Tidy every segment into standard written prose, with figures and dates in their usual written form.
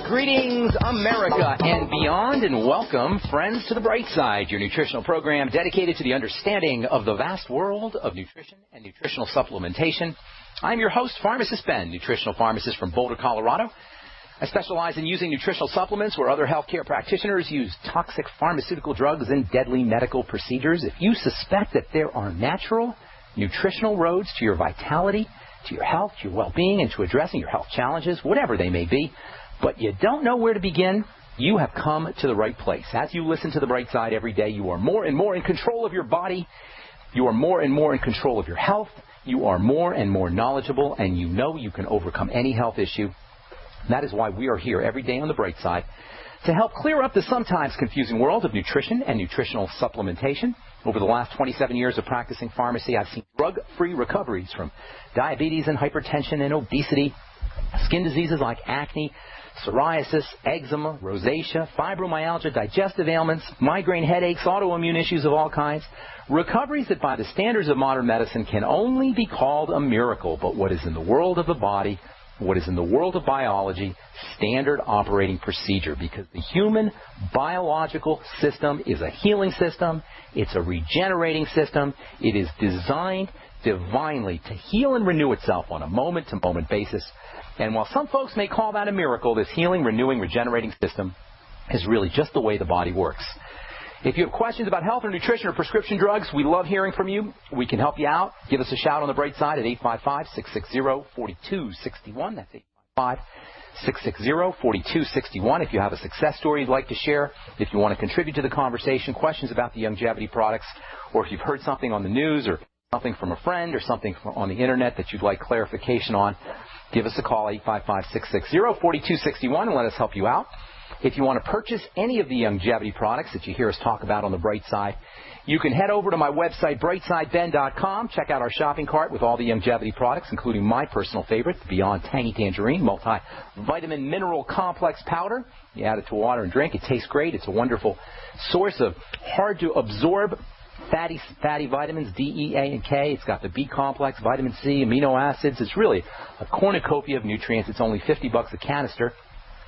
Greetings, America and beyond, and welcome, friends, to The Bright Side, your nutritional program dedicated to the understanding of the vast world of nutrition and nutritional supplementation. I'm your host, Pharmacist Ben, nutritional pharmacist from Boulder, Colorado. I specialize in using nutritional supplements where other healthcare practitioners use toxic pharmaceutical drugs and deadly medical procedures. If you suspect that there are natural nutritional roads to your vitality, to your health, to your well-being, and to addressing your health challenges, whatever they may be, but you don't know where to begin, you have come to the right place. As you listen to The Bright Side every day, you are more and more in control of your body. You are more and more in control of your health. You are more and more knowledgeable, and you know you can overcome any health issue. That is why we are here every day on The Bright Side to help clear up the sometimes confusing world of nutrition and nutritional supplementation. Over the last 27 years of practicing pharmacy, I've seen drug-free recoveries from diabetes and hypertension and obesity, skin diseases like acne, psoriasis, eczema, rosacea, fibromyalgia, digestive ailments, migraine headaches, autoimmune issues of all kinds. Recoveries that by the standards of modern medicine can only be called a miracle, but what is in the world of the body, what is in the world of biology, standard operating procedure, because the human biological system is a healing system, it's a regenerating system, it is designed divinely to heal and renew itself on a moment-to-moment basis. And while some folks may call that a miracle, this healing, renewing, regenerating system is really just the way the body works. If you have questions about health or nutrition or prescription drugs, we love hearing from you. We can help you out. Give us a shout on The Bright Side at 855-660-4261. That's 855-660-4261. If you have a success story you'd like to share, if you want to contribute to the conversation, questions about the longevity products, or if you've heard something on the news or something from a friend or something on the Internet that you'd like clarification on, give us a call, 855-660-4261, and let us help you out. If you want to purchase any of the longevity products that you hear us talk about on The Bright Side, you can head over to my website, brightsideben.com. Check out our shopping cart with all the longevity products, including my personal favorite, the Beyond Tangy Tangerine Multivitamin Mineral Complex Powder. You add it to water and drink. It tastes great. It's a wonderful source of hard-to-absorb fatty vitamins, D, E, A, and K. It's got the B complex, vitamin C, amino acids. It's really a cornucopia of nutrients. It's only $50 a canister.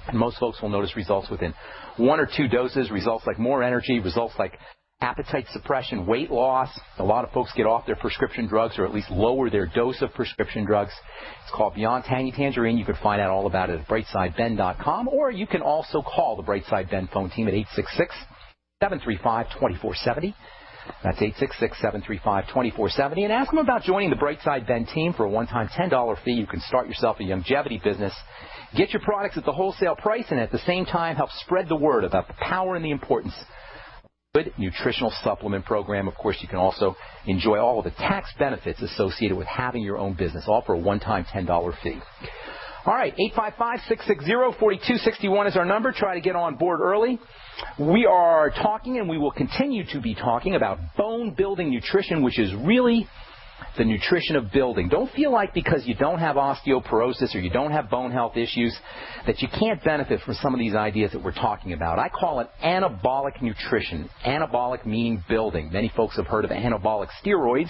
And most folks will notice results within 1 or 2 doses, results like more energy, results like appetite suppression, weight loss. A lot of folks get off their prescription drugs or at least lower their dose of prescription drugs. It's called Beyond Tangy Tangerine. You can find out all about it at brightsideben.com, or you can also call the Brightside Ben phone team at 866-735-2470. That's 866-735-2470. And ask them about joining the Brightside Ben team for a one-time $10 fee. You can start yourself a longevity business, get your products at the wholesale price, and at the same time help spread the word about the power and the importance of a good nutritional supplement program. Of course, you can also enjoy all of the tax benefits associated with having your own business, all for a one-time $10 fee. All right, 855-660-4261 is our number. Try to get on board early. We are talking, and we will continue to be talking, about bone-building nutrition, which is really the nutrition of building. Don't feel like because you don't have osteoporosis or you don't have bone health issues that you can't benefit from some of these ideas that we're talking about. I call it anabolic nutrition. Anabolic meaning building. Many folks have heard of anabolic steroids.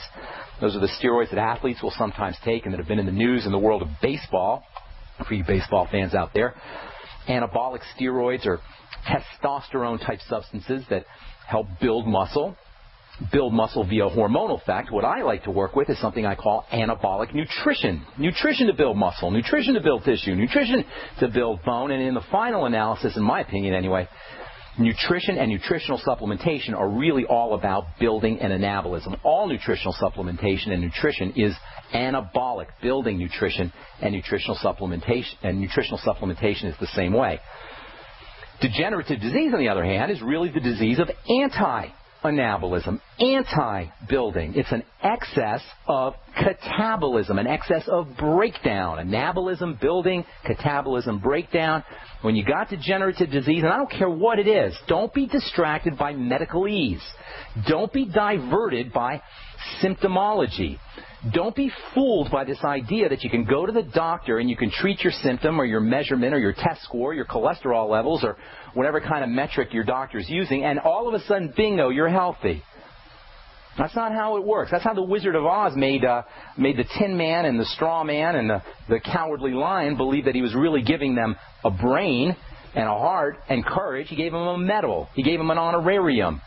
Those are the steroids that athletes will sometimes take and that have been in the news in the world of baseball. For you baseball fans out there, anabolic steroids are testosterone-type substances that help build muscle via hormonal effect. What I like to work with is something I call anabolic nutrition. Nutrition to build muscle, nutrition to build tissue, nutrition to build bone, and in the final analysis, in my opinion anyway, nutrition and nutritional supplementation are really all about building and anabolism. All nutritional supplementation and nutrition is anabolic, building nutrition, and nutritional supplementation is the same way. Degenerative disease, on the other hand, is really the disease of anti-anabolism, anti-building. It's an excess of catabolism, an excess of breakdown. Anabolism, building, catabolism, breakdown. When you got degenerative disease, and I don't care what it is, don't be distracted by medical ease. Don't be diverted by symptomology. Don't be fooled by this idea that you can go to the doctor and you can treat your symptom or your measurement or your test score, your cholesterol levels, or whatever kind of metric your doctor's using, and all of a sudden, bingo, you're healthy. That's not how it works. That's how the Wizard of Oz made the Tin Man and the Straw Man and the Cowardly Lion believe that he was really giving them a brain and a heart and courage. He gave him a medal. He gave him an honorarium.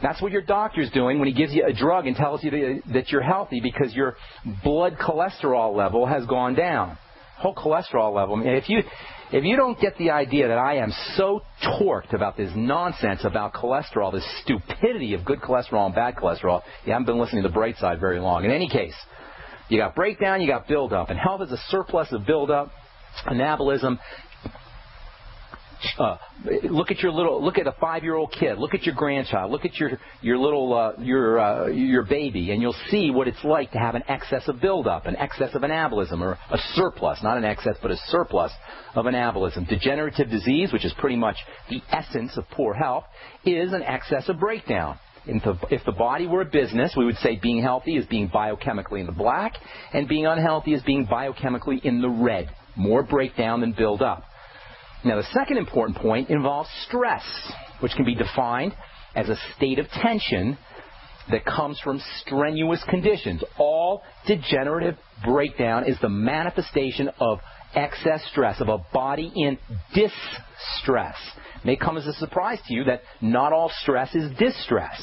That's what your doctor's doing when he gives you a drug and tells you that you're healthy because your blood cholesterol level has gone down. Whole cholesterol level. If you don't get the idea that I am so torqued about this nonsense about cholesterol, this stupidity of good cholesterol and bad cholesterol, you haven't been listening to the bright side very long. In any case, you got breakdown, you got buildup, and health is a surplus of buildup, anabolism. Look at a 5-year-old kid. Look at your grandchild. Look at your baby, and you'll see what it's like to have an excess of buildup, an excess of anabolism, or a surplus, not an excess, but a surplus of anabolism. Degenerative disease, which is pretty much the essence of poor health, is an excess of breakdown. If the body were a business, we would say being healthy is being biochemically in the black, and being unhealthy is being biochemically in the red. More breakdown than buildup. Now, the second important point involves stress, which can be defined as a state of tension that comes from strenuous conditions. All degenerative breakdown is the manifestation of excess stress, of a body in distress. It may come as a surprise to you that not all stress is distress.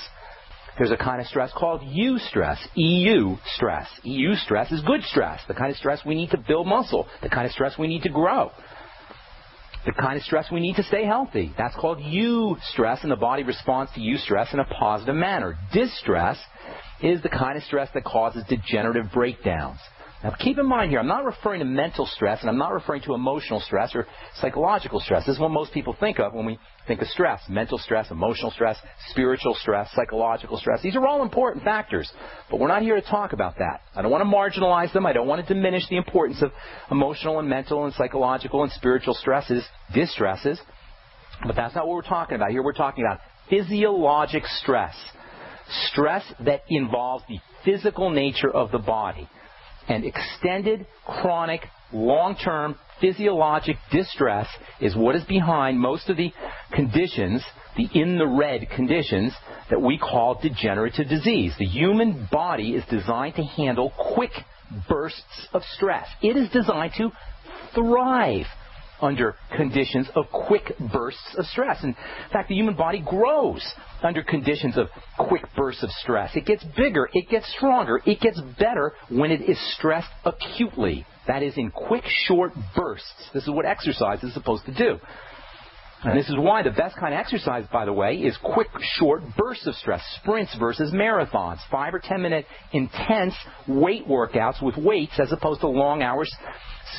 There's a kind of stress called eustress, EU stress. EU stress is good stress, the kind of stress we need to build muscle, the kind of stress we need to grow. The kind of stress we need to stay healthy. That's called eustress, and the body responds to eustress in a positive manner. Distress is the kind of stress that causes degenerative breakdowns. Now, keep in mind here, I'm not referring to mental stress, and I'm not referring to emotional stress or psychological stress. This is what most people think of when we think of stress. Mental stress, emotional stress, spiritual stress, psychological stress. These are all important factors, but we're not here to talk about that. I don't want to marginalize them. I don't want to diminish the importance of emotional and mental and psychological and spiritual stresses, distresses, but that's not what we're talking about here. We're talking about physiologic stress, stress that involves the physical nature of the body. And extended, chronic, long-term physiologic distress is what is behind most of the conditions, the in-the-red conditions, that we call degenerative disease. The human body is designed to handle quick bursts of stress. It is designed to thrive under conditions of quick bursts of stress. In fact, the human body grows under conditions of quick bursts of stress. It gets bigger, it gets stronger, it gets better when it is stressed acutely. That is, in quick, short bursts. This is what exercise is supposed to do. And this is why the best kind of exercise, by the way, is quick, short bursts of stress. Sprints versus marathons. 5 or 10 minute intense weight workouts with weights as opposed to long hours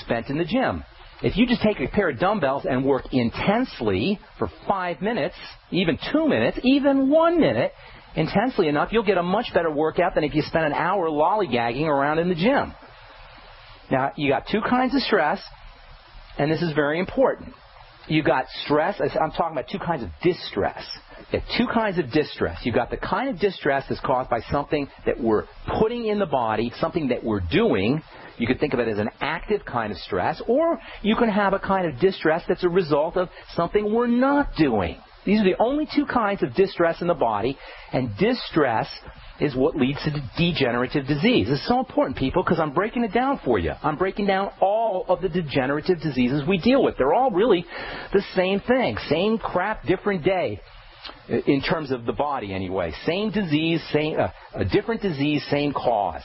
spent in the gym. If you just take a pair of dumbbells and work intensely for 5 minutes, even 2 minutes, even 1 minute, intensely enough, you'll get a much better workout than if you spent an hour lollygagging around in the gym. Now, you got two kinds of stress, and this is very important. You got stress. I'm talking about two kinds of distress. You have two kinds of distress. You've got the kind of distress that's caused by something that we're putting in the body, something that we're doing. You could think of it as an active kind of stress, or you can have a kind of distress that's a result of something we're not doing. These are the only two kinds of distress in the body, and distress is what leads to degenerative disease. It's so important, people, because I'm breaking it down for you. I'm breaking down all of the degenerative diseases we deal with. They're all really the same thing. Same crap, different day, in terms of the body anyway. Same disease, a different disease, same cause.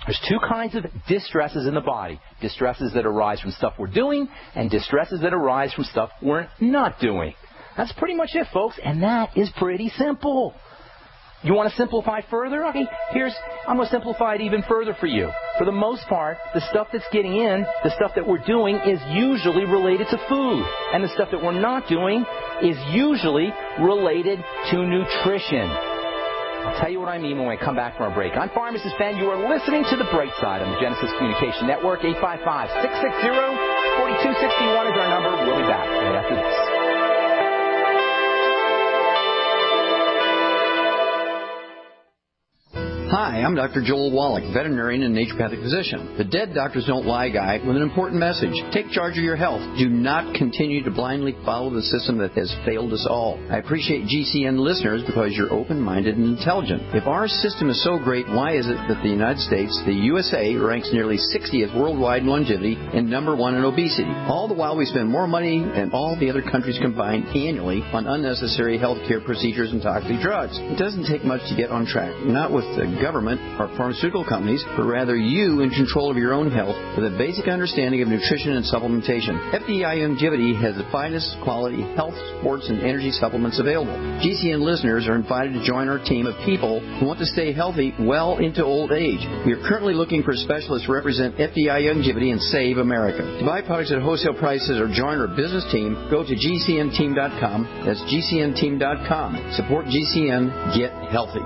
There's two kinds of distresses in the body. Distresses that arise from stuff we're doing, and distresses that arise from stuff we're not doing. That's pretty much it, folks, and that is pretty simple. You want to simplify further? Okay, I'm going to simplify it even further for you. For the most part, the stuff that's getting in, the stuff that we're doing, is usually related to food. And the stuff that we're not doing is usually related to nutrition. I'll tell you what I mean when I come back from our break. I'm Pharmacist Ben. You are listening to The Bright Side on the Genesis Communication Network. 855-660-4261 is our number. We'll be back right after this. Hi, I'm Dr. Joel Wallach, veterinarian and naturopathic physician. The Dead Doctors Don't Lie guy with an important message. Take charge of your health. Do not continue to blindly follow the system that has failed us all. I appreciate GCN listeners because you're open-minded and intelligent. If our system is so great, why is it that the United States, the USA, ranks nearly 60th worldwide in longevity and number 1 in obesity? All the while we spend more money than all the other countries combined annually on unnecessary health care procedures and toxic drugs. It doesn't take much to get on track. Not with the government or pharmaceutical companies, but rather you in control of your own health with a basic understanding of nutrition and supplementation. FDI Longevity has the finest quality health, sports, and energy supplements available. GCN listeners are invited to join our team of people who want to stay healthy well into old age. We are currently looking for specialists to represent FDI Longevity and Save America. To buy products at wholesale prices or join our business team, go to GCNteam.com. That's GCNteam.com. Support GCN. Get healthy.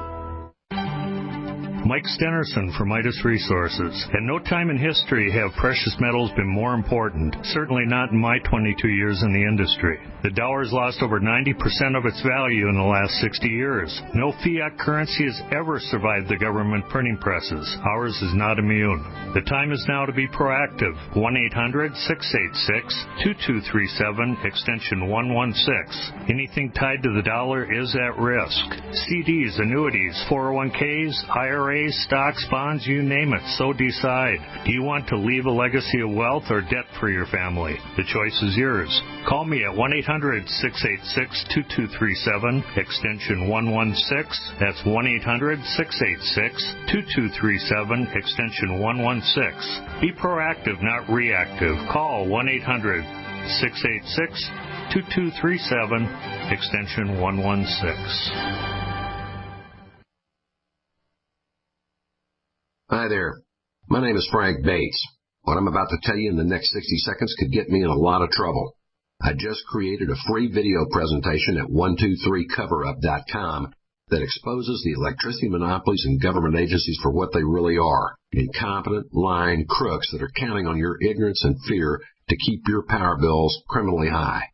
Mike Stenerson from Midas Resources. At no time in history have precious metals been more important, certainly not in my 22 years in the industry. The dollar has lost over 90% of its value in the last 60 years. No fiat currency has ever survived the government printing presses. Ours is not immune. The time is now to be proactive. 1-800-686-2237, extension 116. Anything tied to the dollar is at risk. CDs, annuities, 401ks, IRAs, stocks, bonds, you name it, so decide. Do you want to leave a legacy of wealth or debt for your family? The choice is yours. Call me at 1-800-686-2237, extension 116. That's 1-800-686-2237, extension 116. Be proactive, not reactive. Call 1-800-686-2237, extension 116. Hi there. My name is Frank Bates. What I'm about to tell you in the next 60 seconds could get me in a lot of trouble. I just created a free video presentation at 123coverup.com that exposes the electricity monopolies and government agencies for what they really are. Incompetent, lying crooks that are counting on your ignorance and fear to keep your power bills criminally high.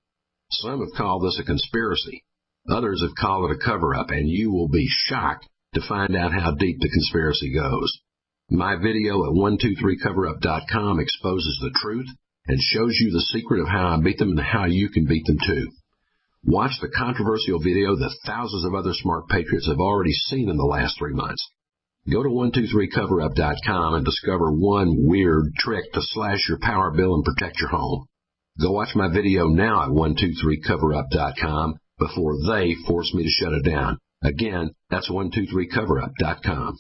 Some have called this a conspiracy. Others have called it a cover-up, and you will be shocked to find out how deep the conspiracy goes. My video at 123coverup.com exposes the truth and shows you the secret of how I beat them and how you can beat them too. Watch the controversial video that thousands of other smart patriots have already seen in the last 3 months. Go to 123coverup.com and discover one weird trick to slash your power bill and protect your home. Go watch my video now at 123coverup.com before they force me to shut it down. Again, that's 123coverup.com.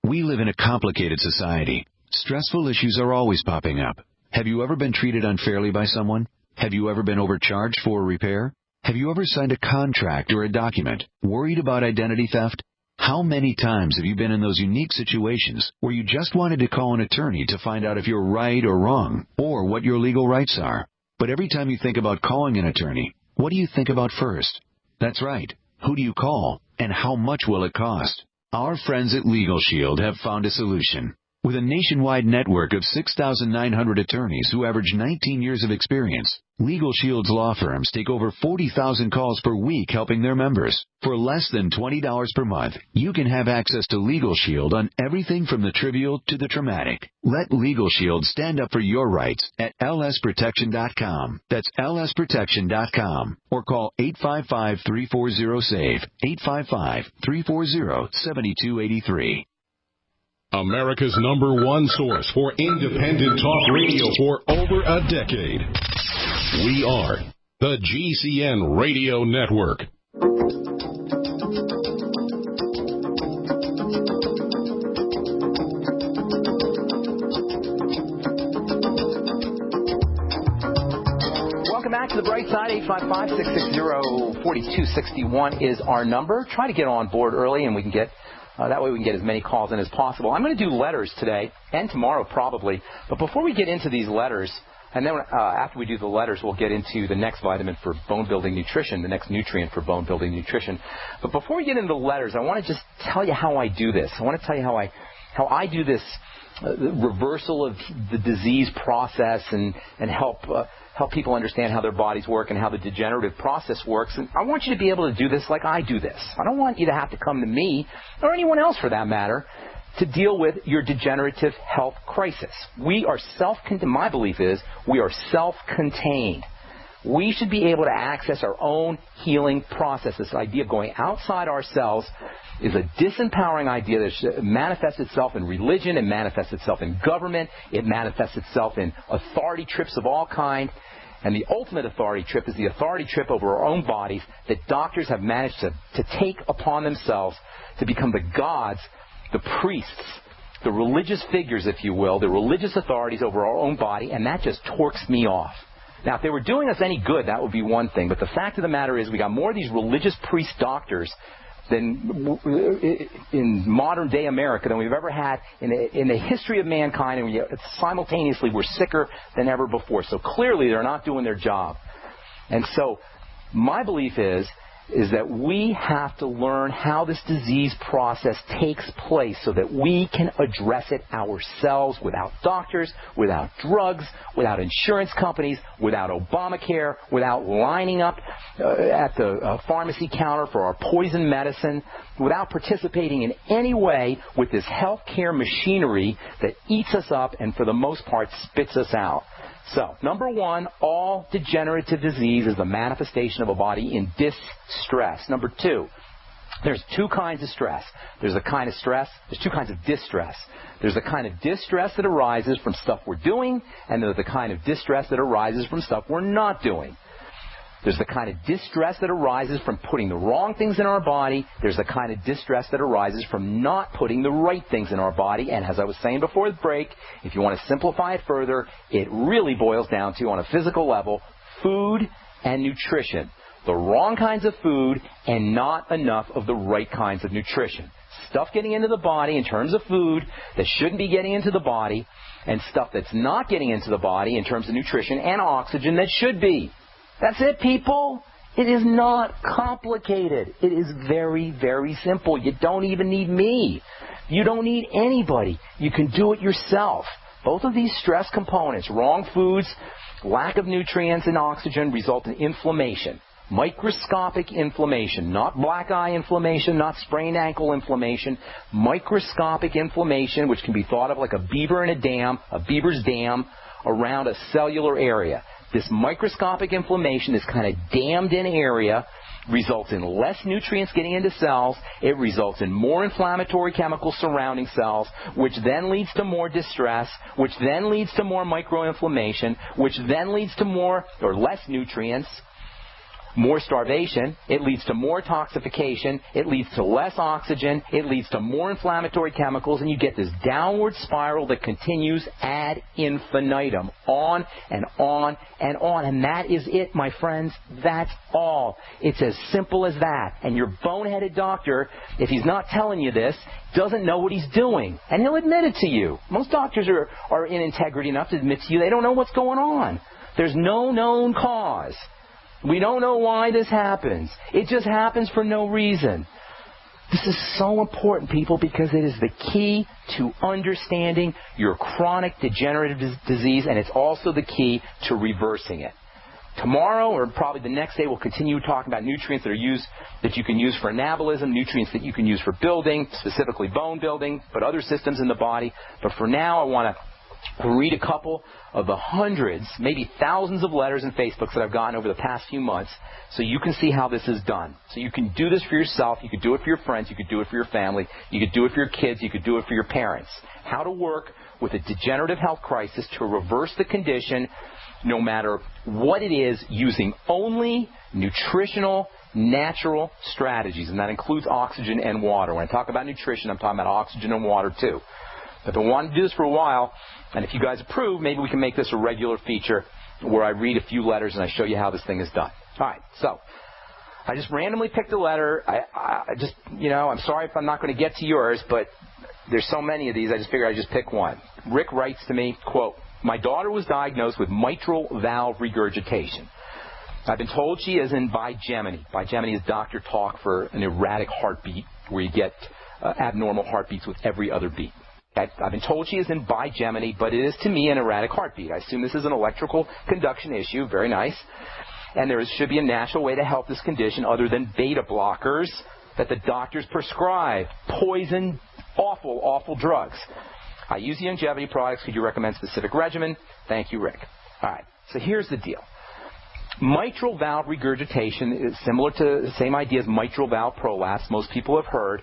We live in a complicated society. Stressful issues are always popping up. Have you ever been treated unfairly by someone? Have you ever been overcharged for a repair? Have you ever signed a contract or a document worried about identity theft? How many times have you been in those unique situations where you just wanted to call an attorney to find out if you're right or wrong, or what your legal rights are? But every time you think about calling an attorney, what do you think about first? That's right. Who do you call, and how much will it cost? Our friends at Legal Shield have found a solution. With a nationwide network of 6,900 attorneys who average 19 years of experience, Legal Shield's law firms take over 40,000 calls per week helping their members. For less than $20 per month, you can have access to Legal Shield on everything from the trivial to the traumatic. Let Legal Shield stand up for your rights at lsprotection.com. That's lsprotection.com. Or call 855-340-SAVE, 855-340-7283. America's #1 source for independent talk radio for over a decade. We are the GCN Radio Network. Welcome back to the Bright Side. 855-660-4261 is our number. Try to get on board early, and we can get that way we can get as many calls in as possible. I'm going to do letters today and tomorrow probably. But before we get into these letters, and then after we do the letters, we'll get into the next vitamin for bone-building nutrition, the next nutrient for bone-building nutrition. But before we get into the letters, I want to just tell you how I do this. I want to tell you how I do this reversal of the disease process and help people understand how their bodies work and how the degenerative process works. And I want you to be able to do this like I do this. I don't want you to have to come to me, or anyone else for that matter, to deal with your degenerative health crisis. We are my belief is we are self-contained. We should be able to access our own healing process. This idea of going outside ourselves is a disempowering idea that manifests itself in religion, it manifests itself in government, it manifests itself in authority trips of all kind. And the ultimate authority trip is the authority trip over our own bodies that doctors have managed to take upon themselves to become the gods, the priests, the religious figures, if you will, the religious authorities over our own body, and that just torques me off. Now, if they were doing us any good, that would be one thing. But the fact of the matter is we got more of these religious priest doctors than in modern-day America than we've ever had in the history of mankind, and simultaneously we're sicker than ever before. So clearly they're not doing their job. And so my belief is that we have to learn how this disease process takes place so that we can address it ourselves without doctors, without drugs, without insurance companies, without Obamacare, without lining up at the pharmacy counter for our poison medicine, without participating in any way with this healthcare machinery that eats us up and for the most part spits us out. So, number one, all degenerative disease is the manifestation of a body in distress. Number two, there's two kinds of stress. There's two kinds of distress. There's the kind of distress that arises from stuff we're doing, and there's the kind of distress that arises from stuff we're not doing. There's the kind of distress that arises from putting the wrong things in our body. There's the kind of distress that arises from not putting the right things in our body. And as I was saying before the break, if you want to simplify it further, it really boils down to, on a physical level, food and nutrition. The wrong kinds of food and not enough of the right kinds of nutrition. Stuff getting into the body in terms of food that shouldn't be getting into the body, and stuff that's not getting into the body in terms of nutrition and oxygen that should be. That's it, people. It is not complicated. It is very, very simple. You don't even need me. You don't need anybody. You can do it yourself. Both of these stress components, wrong foods, lack of nutrients and oxygen, result in inflammation. Microscopic inflammation, not black eye inflammation, not sprained ankle inflammation. Microscopic inflammation, which can be thought of like a beaver in a dam, a beaver's dam, around a cellular area. This microscopic inflammation, this kind of dammed-in area, results in less nutrients getting into cells. It results in more inflammatory chemicals surrounding cells, which then leads to more distress, which then leads to more microinflammation, which then leads to more or less nutrients, more starvation. It leads to more toxification. It leads to less oxygen. It leads to more inflammatory chemicals, and you get this downward spiral that continues ad infinitum, on and on and on. And that is it, my friends. That's all. It's as simple as that. And your boneheaded doctor, if he's not telling you this, doesn't know what he's doing. And he'll admit it to you. Most doctors are in integrity enough to admit to you they don't know what's going on. There's no known cause. We don't know why this happens. It just happens for no reason. This is so important, people, because it is the key to understanding your chronic degenerative disease, and it's also the key to reversing it. Tomorrow, or probably the next day, we'll continue talking about nutrients that you can use for anabolism, nutrients that you can use for building, specifically bone building, but other systems in the body. But for now, I want to read a couple of the hundreds, maybe thousands of letters and Facebooks that I've gotten over the past few months so you can see how this is done. So you can do this for yourself. You could do it for your friends. You could do it for your family. You could do it for your kids. You could do it for your parents. How to work with a degenerative health crisis to reverse the condition no matter what it is, using only nutritional, natural strategies. And that includes oxygen and water. When I talk about nutrition, I'm talking about oxygen and water too. I've been wanting to do this for a while, and if you guys approve, maybe we can make this a regular feature where I read a few letters and I show you how this thing is done. All right, so I just randomly picked a letter. I'm sorry if I'm not going to get to yours, but there's so many of these, I just figured I'd just pick one. Rick writes to me, quote, "My daughter was diagnosed with mitral valve regurgitation. I've been told she is in bigeminy." Bigeminy is doctor talk for an erratic heartbeat where you get abnormal heartbeats with every other beat. I've been told she is in bigeminy, but it is to me an erratic heartbeat. I assume this is an electrical conduction issue. Very nice. And there should be a natural way to help this condition other than beta blockers that the doctors prescribe. Poison awful, awful drugs. I use the longevity products. Could you recommend specific regimen? Thank you, Rick. All right, so here's the deal. Mitral valve regurgitation is similar to the same idea as mitral valve prolapse. Most people have heard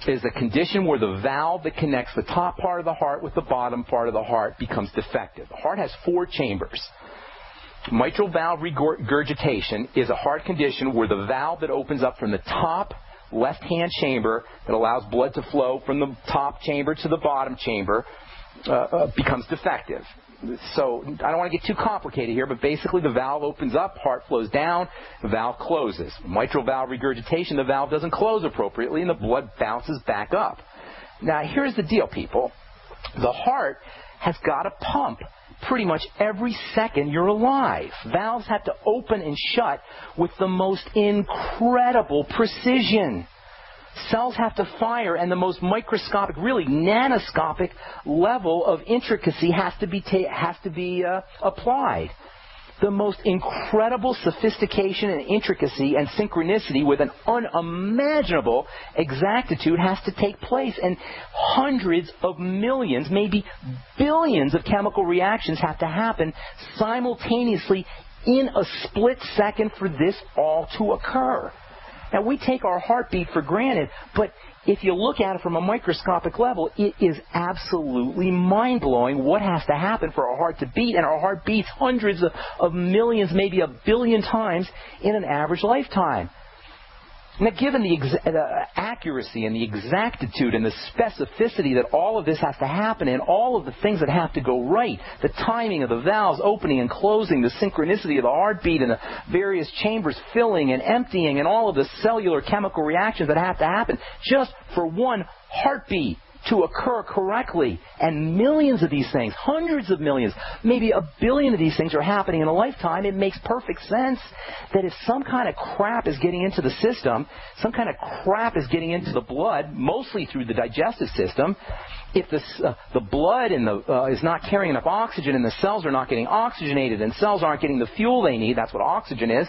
is a condition where the valve that connects the top part of the heart with the bottom part of the heart becomes defective. The heart has 4 chambers. Mitral valve regurgitation is a heart condition where the valve that opens up from the top left-hand chamber that allows blood to flow from the top chamber to the bottom chamber becomes defective. So I don't want to get too complicated here, but basically the valve opens up, heart flows down, the valve closes. Mitral valve regurgitation, the valve doesn't close appropriately, and the blood bounces back up. Now, here's the deal, people. The heart has got to pump pretty much every second you're alive. Valves have to open and shut with the most incredible precision. Cells have to fire, and the most microscopic, really nanoscopic level of intricacy has to be applied. The most incredible sophistication and intricacy and synchronicity with an unimaginable exactitude has to take place, and hundreds of millions, maybe billions of chemical reactions have to happen simultaneously in a split second for this all to occur. Now, we take our heartbeat for granted, but if you look at it from a microscopic level, it is absolutely mind-blowing what has to happen for our heart to beat, and our heart beats hundreds of millions, maybe a billion times in an average lifetime. Now, given the accuracy and the exactitude and the specificity that all of this has to happen and all of the things that have to go right, the timing of the valves opening and closing, the synchronicity of the heartbeat and the various chambers filling and emptying and all of the cellular chemical reactions that have to happen just for one heartbeat to occur correctly. And millions of these things, hundreds of millions, maybe a billion of these things are happening in a lifetime. It makes perfect sense that if some kind of crap is getting into the system, some kind of crap is getting into the blood, mostly through the digestive system, if the blood is not carrying enough oxygen and the cells are not getting oxygenated and cells aren't getting the fuel they need, that's what oxygen is,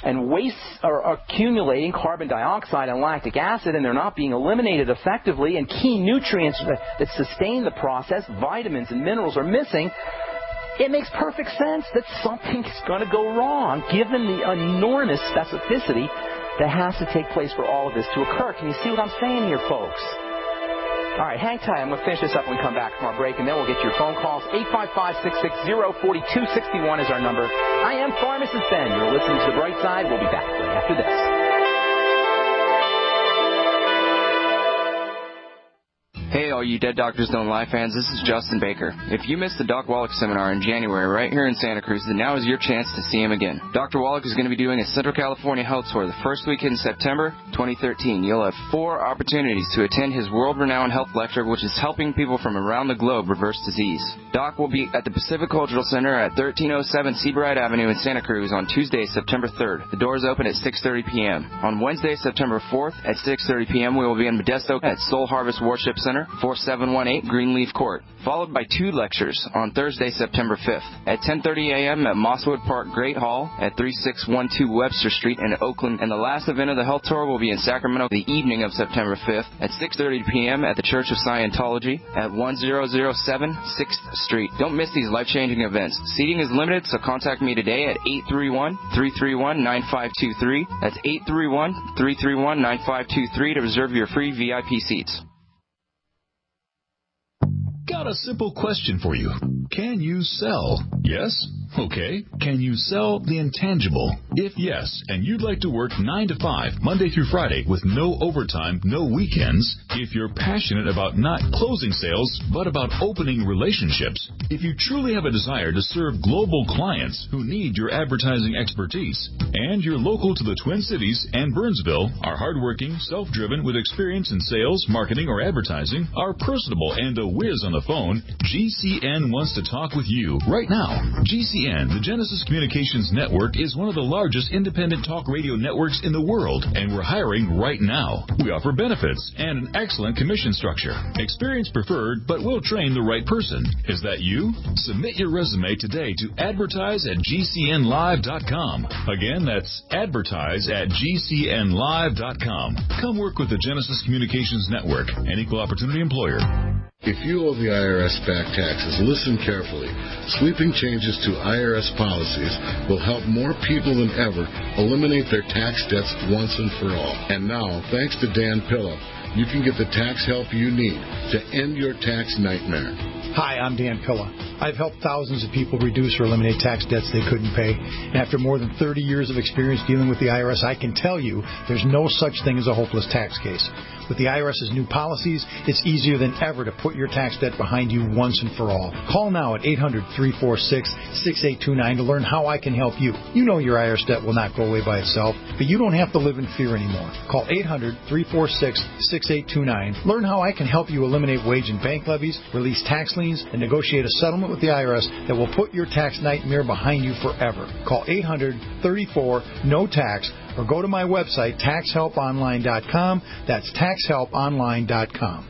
and wastes are accumulating, carbon dioxide and lactic acid, and they're not being eliminated effectively, and key nutrients that sustain the process, vitamins and minerals, are missing, it makes perfect sense that something is going to go wrong, given the enormous specificity that has to take place for all of this to occur. Can you see what I'm saying here, folks? All right, hang tight. I'm going to finish this up when we come back from our break, and then we'll get your phone calls. 855-660-4261 is our number. I am Pharmacist Ben. You're listening to The Bright Side. We'll be back right after this. Hey, all you Dead Doctors Don't Lie fans, this is Justin Baker. If you missed the Doc Wallach seminar in January right here in Santa Cruz, then now is your chance to see him again. Dr. Wallach is going to be doing a Central California health tour the first week in September 2013. You'll have 4 opportunities to attend his world-renowned health lecture, which is helping people from around the globe reverse disease. Doc will be at the Pacific Cultural Center at 1307 Seabright Avenue in Santa Cruz on Tuesday, September 3rd. The doors open at 6:30 p.m. On Wednesday, September 4th at 6:30 p.m., we will be in Modesto at Soul Harvest Worship Center, 4718 Greenleaf Court, followed by 2 lectures on Thursday, September 5th at 10:30 a.m. at Mosswood Park Great Hall at 3612 Webster Street in Oakland. And the last event of the health tour will be in Sacramento the evening of September 5th at 6:30 p.m. at the Church of Scientology at 1007 6th Street. Don't miss these life-changing events. Seating is limited, so contact me today at 831-331-9523. That's 831-331-9523 to reserve your free VIP seats. Got a simple question for you. Can you sell? Yes? Okay. Can you sell the intangible? If yes, and you'd like to work 9 to 5, Monday through Friday, with no overtime, no weekends, if you're passionate about not closing sales, but about opening relationships, if you truly have a desire to serve global clients who need your advertising expertise, and you're local to the Twin Cities and Burnsville, are hardworking, self-driven, with experience in sales, marketing, or advertising, are personable and a whiz on the phone, GCN wants to talk with you right now. GCN, the Genesis Communications Network, is one of the largest independent talk radio networks in the world, and we're hiring right now. We offer benefits and an excellent commission structure. Experience preferred, but we'll train the right person. Is that you? Submit your resume today to advertise@gcnlive.com. Again, that's advertise@gcnlive.com. Come work with the Genesis Communications Network, an equal opportunity employer. If you owe the IRS back taxes, listen carefully. Sweeping changes to IRS policies will help more people than ever eliminate their tax debts once and for all. And now, thanks to Dan Pilla, you can get the tax help you need to end your tax nightmare. Hi, I'm Dan Pilla. I've helped thousands of people reduce or eliminate tax debts they couldn't pay. And after more than 30 years of experience dealing with the IRS, I can tell you there's no such thing as a hopeless tax case. With the IRS's new policies, it's easier than ever to put your tax debt behind you once and for all. Call now at 800-346-6829 to learn how I can help you. You know your IRS debt will not go away by itself, but you don't have to live in fear anymore. Call 800-346-6829. Learn how I can help you eliminate wage and bank levies, release tax liens, and negotiate a settlement with the IRS that will put your tax nightmare behind you forever. Call 800-34-NO-TAX or go to my website, taxhelponline.com. That's taxhelponline.com.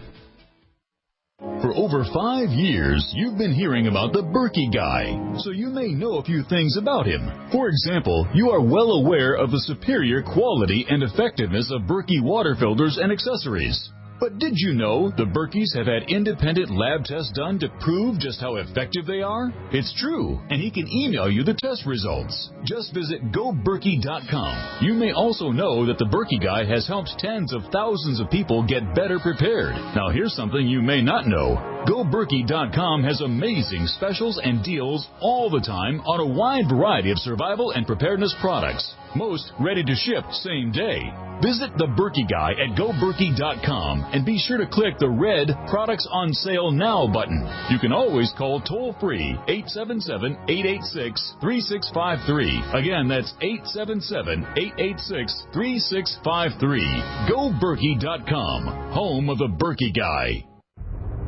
For over 5 years, you've been hearing about the Berkey Guy, so you may know a few things about him. For example, you are well aware of the superior quality and effectiveness of Berkey water filters and accessories. But did you know the Berkeys have had independent lab tests done to prove just how effective they are? It's true, and he can email you the test results. Just visit GoBerkey.com. You may also know that the Berkey Guy has helped tens of thousands of people get better prepared. Now here's something you may not know. GoBerkey.com has amazing specials and deals all the time on a wide variety of survival and preparedness products. Most ready to ship same day. Visit the Berkey Guy at GoBerkey.com and be sure to click the red Products on Sale Now button. You can always call toll-free 877-886-3653. Again, that's 877-886-3653. GoBerkey.com, home of the Berkey Guy.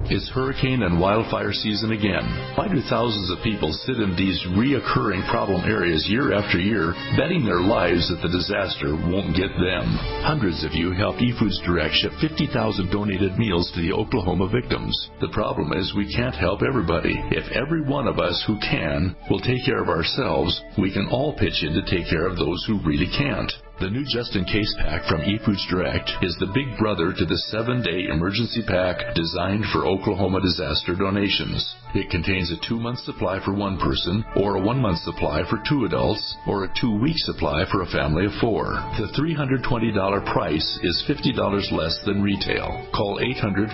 It's hurricane and wildfire season again. Why do thousands of people sit in these reoccurring problem areas year after year, betting their lives that the disaster won't get them? Hundreds of you helped eFoods Direct ship 50,000 donated meals to the Oklahoma victims. The problem is we can't help everybody. If every one of us who can will take care of ourselves, we can all pitch in to take care of those who really can't. The new just-in-case pack from eFoods Direct is the big brother to the 7-day emergency pack designed for Oklahoma disaster donations. It contains a 2-month supply for one person, or a 1-month supply for 2 adults, or a 2-week supply for a family of 4. The $320 price is $50 less than retail. Call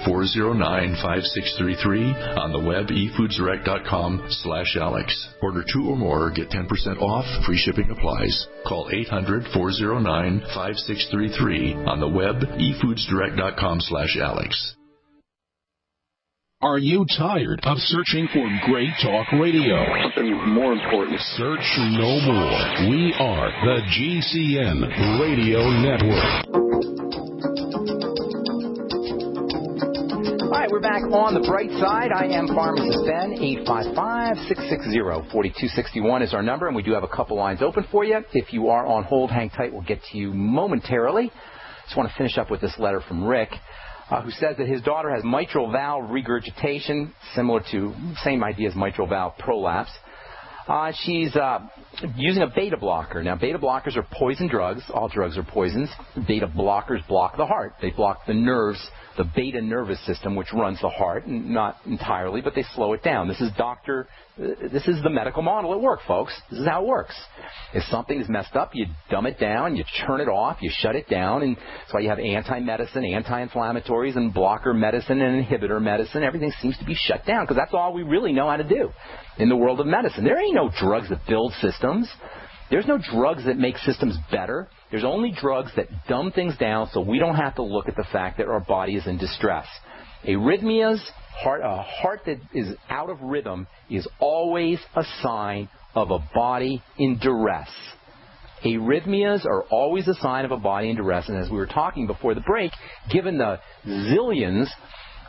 800-409-5633 on the web efoodsdirect.com/Alex. Order 2 or more, get 10% off, free shipping applies. Call 800-409-5633 on the web efoodsdirect.com/Alex. Are you tired of searching for great talk radio? Something more important. Search no more. We are the GCN Radio Network. All right, we're back on the bright side. I am Pharmacist Ben. 855-660-4261 is our number, and we do have a couple lines open for you. If you are on hold, hang tight. We'll get to you momentarily. Just want to finish up with this letter from Rick, who says that his daughter has mitral valve regurgitation, similar to same idea as mitral valve prolapse. She's using a beta blocker. Now, beta blockers are poison drugs. All drugs are poisons. Beta blockers block the heart. They block the nerves, the beta nervous system, which runs the heart, not entirely, but they slow it down. This is the medical model at work, folks. This is how it works. If something is messed up, you dumb it down, you turn it off, you shut it down, and that's why you have anti-medicine, anti-inflammatories, and blocker medicine and inhibitor medicine. Everything seems to be shut down because that's all we really know how to do in the world of medicine. There ain't no drugs that build systems. There's no drugs that make systems better. There's only drugs that dumb things down so we don't have to look at the fact that our body is in distress. Arrhythmias, a heart that is out of rhythm, is always a sign of a body in duress. Arrhythmias are always a sign of a body in duress. And as we were talking before the break, given the zillions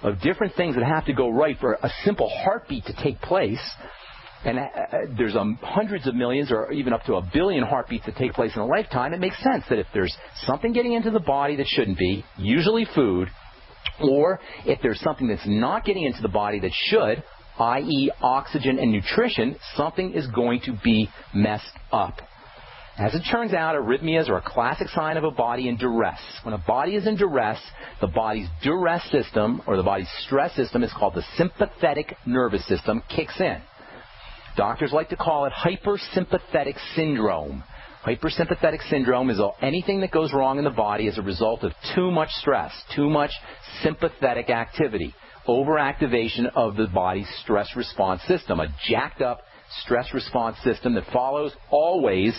of different things that have to go right for a simple heartbeat to take place. And there's hundreds of millions or even up to 1 billion heartbeats that take place in a lifetime. It makes sense that if there's something getting into the body that shouldn't be, usually food, or if there's something that's not getting into the body that should, i.e. oxygen and nutrition, something is going to be messed up. As it turns out, arrhythmias are a classic sign of a body in duress. When a body is in duress, the body's duress system, or the body's stress system, is called the sympathetic nervous system, kicks in. Doctors like to call it hypersympathetic syndrome. Hypersympathetic syndrome is anything that goes wrong in the body as a result of too much stress, too much sympathetic activity, overactivation of the body's stress response system, a jacked up stress response system that follows always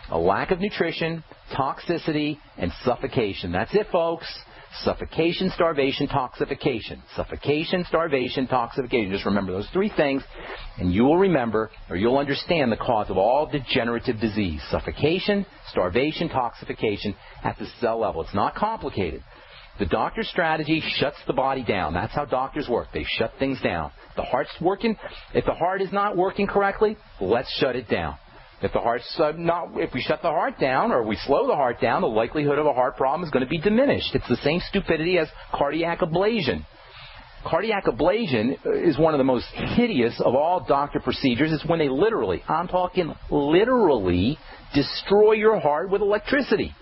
a lack of nutrition, toxicity, and suffocation. That's it, folks. Suffocation, starvation, toxification. Suffocation, starvation, toxification. Just remember those three things, and you will remember, or you'll understand the cause of all degenerative disease. Suffocation, starvation, toxification at the cell level. It's not complicated. The doctor's strategy shuts the body down. That's how doctors work. They shut things down. The heart's working. If the heart is not working correctly, let's shut it down. If we shut the heart down or we slow the heart down, the likelihood of a heart problem is going to be diminished. It's the same stupidity as cardiac ablation. Cardiac ablation is one of the most hideous of all doctor procedures. It's when they literally, I'm talking literally, destroy your heart with electricity.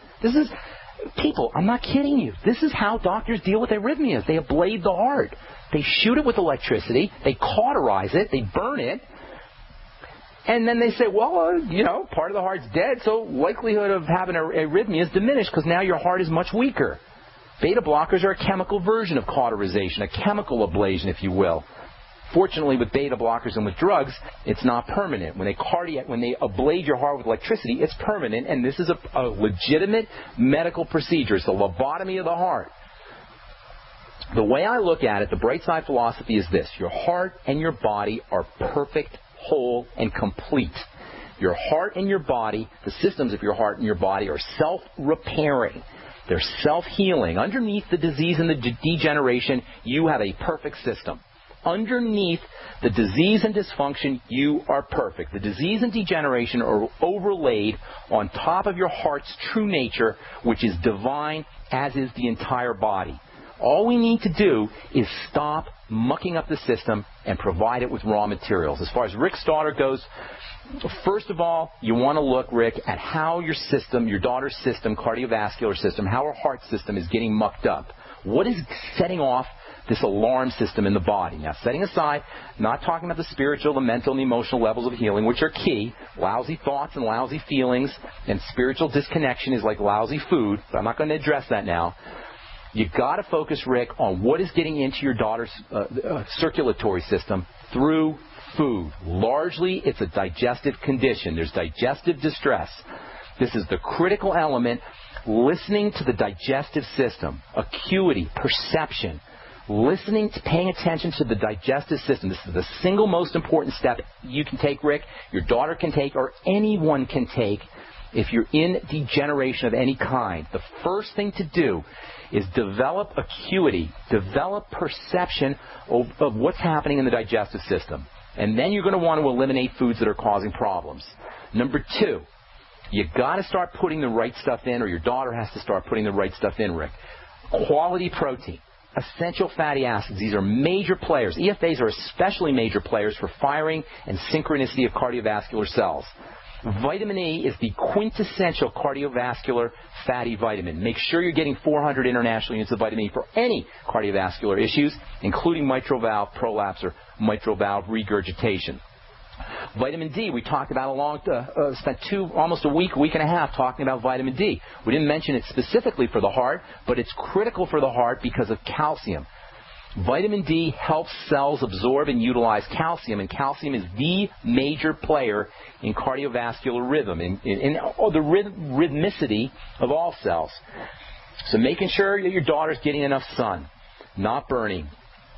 People, I'm not kidding you. This is how doctors deal with arrhythmias. They ablate the heart. They shoot it with electricity. They cauterize it. They burn it. And then they say, well, part of the heart's dead, so likelihood of having an arrhythmia is diminished because now your heart is much weaker. Beta blockers are a chemical version of cauterization, a chemical ablation, if you will. Fortunately, with beta blockers and with drugs, it's not permanent. When they ablate your heart with electricity, it's permanent, and this is a legitimate medical procedure. It's a lobotomy of the heart. The way I look at it, the bright side philosophy is this. Your heart and your body are perfect, whole, and complete. Your heart and your body, the systems of your heart and your body are self-repairing. They're self-healing. Underneath the disease and the degeneration, you have a perfect system. Underneath the disease and dysfunction, you are perfect. The disease and degeneration are overlaid on top of your heart's true nature, which is divine, as is the entire body. All we need to do is stop mucking up the system and provide it with raw materials. As far as Rick's daughter goes, first of all, you want to look, Rick, at how your system, your daughter's system, cardiovascular system, how her heart system is getting mucked up. What is setting off this alarm system in the body? Now, setting aside, not talking about the spiritual, the mental, and the emotional levels of healing, which are key. Lousy thoughts and lousy feelings, and spiritual disconnection is like lousy food, but I'm not going to address that now. You've got to focus, Rick, on what is getting into your daughter's circulatory system through food. Largely, it's a digestive condition. There's digestive distress. This is the critical element. Listening to the digestive system, acuity, perception, listening to, paying attention to the digestive system. This is the single most important step you can take, Rick, your daughter can take, or anyone can take if you're in degeneration of any kind. The first thing to do is develop acuity, develop perception of what's happening in the digestive system. And then you're going to want to eliminate foods that are causing problems. Number two, you've got to start putting the right stuff in, or your daughter has to start putting the right stuff in, Rick. Quality protein, essential fatty acids, these are major players. EFAs are especially major players for firing and synchronicity of cardiovascular cells. Vitamin E is the quintessential cardiovascular fatty vitamin. Make sure you're getting 400 international units of vitamin E for any cardiovascular issues, including mitral valve prolapse or mitral valve regurgitation. Vitamin D, we talked about spent almost a week and a half talking about vitamin D. We didn't mention it specifically for the heart, but it's critical for the heart because of calcium. Vitamin D helps cells absorb and utilize calcium, and calcium is the major player in cardiovascular rhythm, in the rhythmicity of all cells. So making sure that your daughter's getting enough sun, not burning,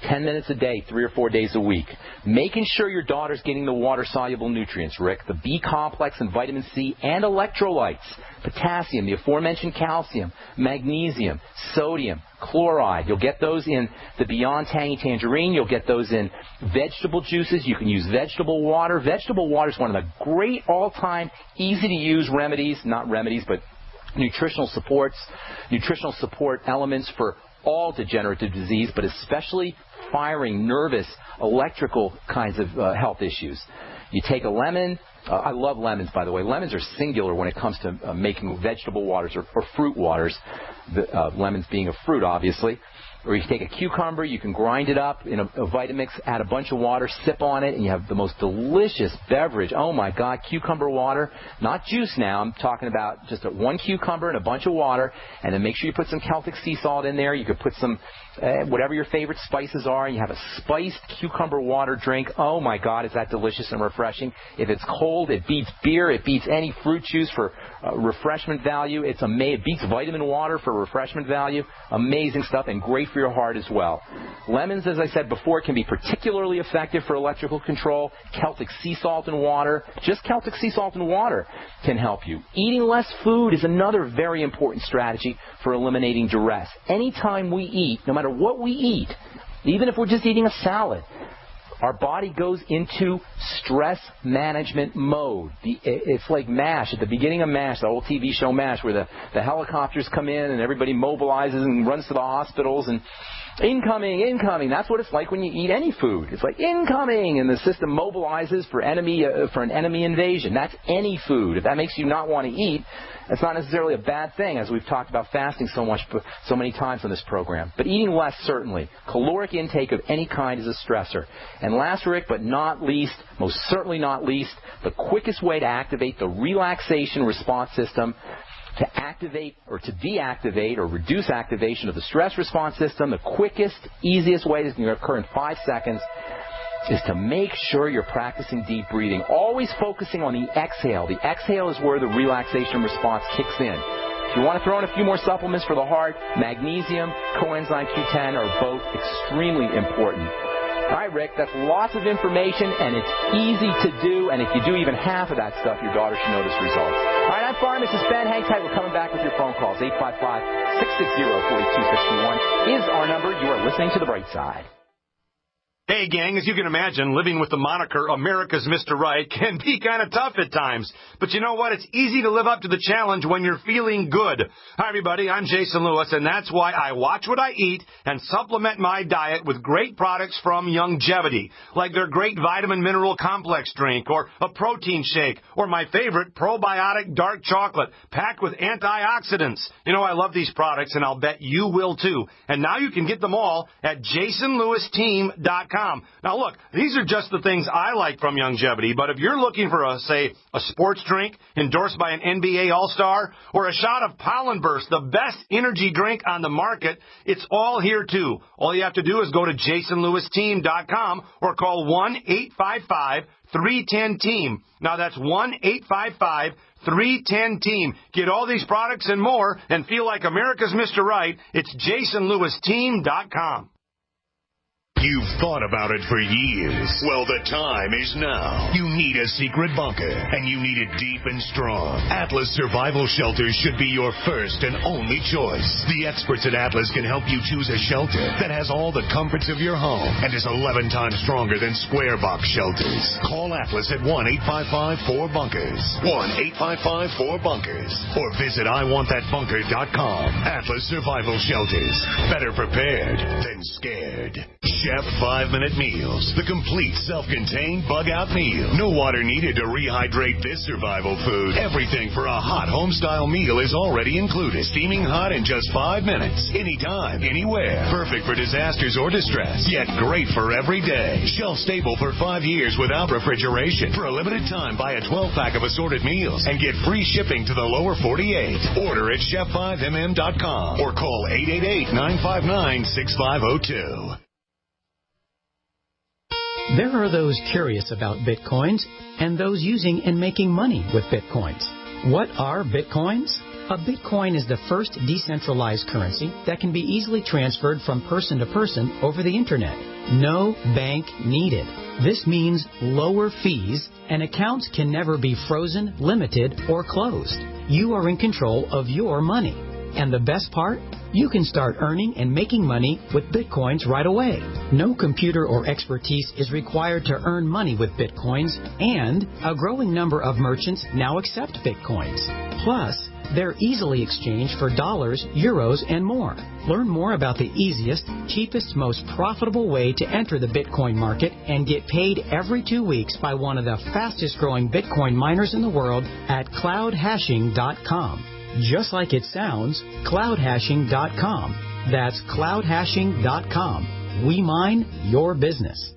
10 minutes a day, 3 or 4 days a week. Making sure your daughter's getting the water-soluble nutrients, Rick, the B complex and vitamin C and electrolytes, potassium, the aforementioned calcium, magnesium, sodium, chloride. You'll get those in the Beyond Tangy Tangerine. You'll get those in vegetable juices. You can use vegetable water. Vegetable water is one of the great all-time easy-to-use remedies, not remedies, but nutritional support elements for all degenerative disease, but especially firing, nervous, electrical kinds of health issues. You take a lemon. I love lemons, by the way. Lemons are singular when it comes to making vegetable waters or fruit waters, lemons being a fruit, obviously. Or you can take a cucumber, you can grind it up in a Vitamix, add a bunch of water, sip on it, and you have the most delicious beverage. Oh, my God, cucumber water. Not juice now. I'm talking about just one cucumber and a bunch of water, and then make sure you put some Celtic sea salt in there. You could put some whatever your favorite spices are, and you have a spiced cucumber water drink. Oh, my God, is that delicious and refreshing. If it's cold, it beats beer. It beats any fruit juice for refreshment value. It beats vitamin water for refreshment value. Amazing stuff, and great for your heart as well. Lemons, as I said before, can be particularly effective for electrical control. Celtic sea salt and water, just Celtic sea salt and water can help you. Eating less food is another very important strategy for eliminating duress. Anytime we eat, no matter what we eat, even if we're just eating a salad, our body goes into stress management mode. It's like MASH, at the beginning of MASH, the old TV show MASH, where the helicopters come in and everybody mobilizes and runs to the hospitals and incoming. That's what it's like when you eat any food. It's like incoming, and the system mobilizes for an enemy invasion. That's any food. If that makes you not want to eat, that's not necessarily a bad thing, as we've talked about fasting so many times on this program. But eating less, certainly. Caloric intake of any kind is a stressor. And last, Rick, but not least, most certainly not least, the quickest way to activate the relaxation response system, to activate or to deactivate or reduce activation of the stress response system, the quickest, easiest way that can occur in 5 seconds is to make sure you're practicing deep breathing, always focusing on the exhale. The exhale is where the relaxation response kicks in. If you want to throw in a few more supplements for the heart, magnesium, coenzyme Q10 are both extremely important. All right, Rick, that's lots of information, and it's easy to do, and if you do even half of that stuff, your daughter should notice results. All right, I'm Pharmacist Ben. Hang tight. We're coming back with your phone calls. 855-660-4261 is our number. You are listening to The Bright Side. Hey, gang, as you can imagine, living with the moniker America's Mr. Right can be kind of tough at times. But you know what? It's easy to live up to the challenge when you're feeling good. Hi, everybody. I'm Jason Lewis, and that's why I watch what I eat and supplement my diet with great products from Youngevity, like their great vitamin mineral complex drink or a protein shake or my favorite probiotic dark chocolate packed with antioxidants. You know, I love these products, and I'll bet you will, too. And now you can get them all at jasonlewisteam.com. Now, look, these are just the things I like from Youngevity, but if you're looking for, a sports drink endorsed by an NBA All-Star or a shot of Pollen Burst, the best energy drink on the market, it's all here, too. All you have to do is go to jasonlewisteam.com or call 1-855-310-TEAM. Now, that's 1-855-310-TEAM. Get all these products and more and feel like America's Mr. Right. It's jasonlewisteam.com. You've thought about it for years. Well, the time is now. You need a secret bunker, and you need it deep and strong. Atlas Survival Shelters should be your first and only choice. The experts at Atlas can help you choose a shelter that has all the comforts of your home and is 11 times stronger than square box shelters. Call Atlas at 1-855-4BUNKERS. 1-855-4BUNKERS. Or visit IWantThatBunker.com. Atlas Survival Shelters. Better prepared than scared. Chef 5-Minute Meals, the complete self-contained bug-out meal. No water needed to rehydrate this survival food. Everything for a hot home-style meal is already included. Steaming hot in just 5 minutes. Anytime, anywhere. Perfect for disasters or distress, yet great for every day. Shelf-stable for 5 years without refrigeration. For a limited time, buy a 12-pack of assorted meals and get free shipping to the lower 48. Order at chef5mm.com or call 888-959-6502. There are those curious about Bitcoins and those using and making money with Bitcoins. What are Bitcoins? A Bitcoin is the first decentralized currency that can be easily transferred from person to person over the Internet. No bank needed. This means lower fees, and accounts can never be frozen, limited, or closed. You are in control of your money. And the best part? You can start earning and making money with Bitcoins right away. No computer or expertise is required to earn money with Bitcoins, and a growing number of merchants now accept Bitcoins. Plus, they're easily exchanged for dollars, euros, and more. Learn more about the easiest, cheapest, most profitable way to enter the Bitcoin market and get paid every 2 weeks by one of the fastest growing Bitcoin miners in the world at cloudhashing.com. Just like it sounds, cloudhashing.com. That's cloudhashing.com. We mine your business.